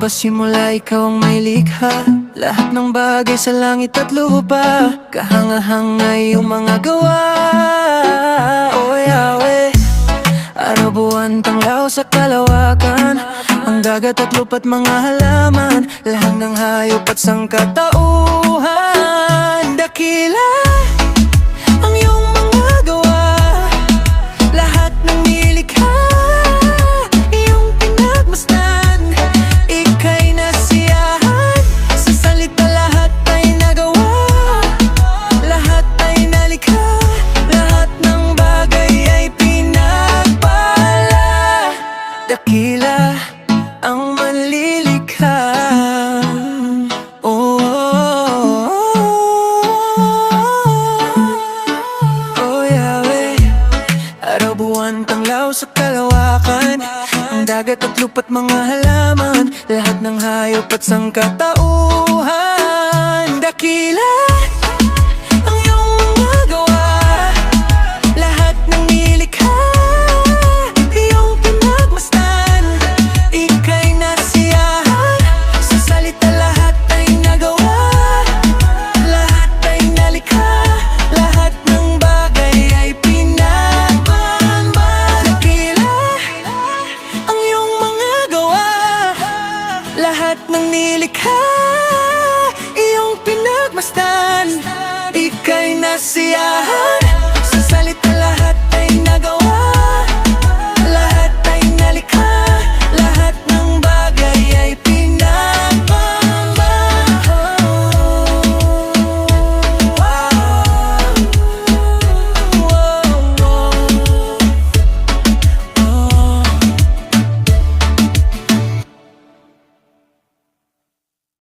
ba simula ikaw ang may likha? Lahat ng bagay sa langit at lupa, kahanga-hanga iyong mga gawa. O Yahweh, araw, buwan, tanglaw sa kalawakan, ang dagat at lupa't mga halaman, lahat ng hayop at sangkatauhan. Dakila ang iyong mga gawa, lahat ng nilikha iyong pinagmasdan. Ika'y nasiyahan, sa salita lahat ay nagawa, lahat ay nalikha, lahat ng bagay ay pinagpala. Dakila ang manlilikha. Oh, Yahweh, araw, buwan, tanglaw sa kalawakan, ang dagat at lupa't mga halaman, lahat ng hayop at sangkatauhan. Dakila ang iyong mga gawa, lahat ng nilikha iyong pinagmasdan. Ika'y nasiyahan, sa salita lahat ay nagawa, lahat ay nalikha, lahat ng bagay ay pinagmamahal. Dakila ang iyong mga gawa, lahat ng nilikha iyong pinagmasdan. Ika'y nasiyahan,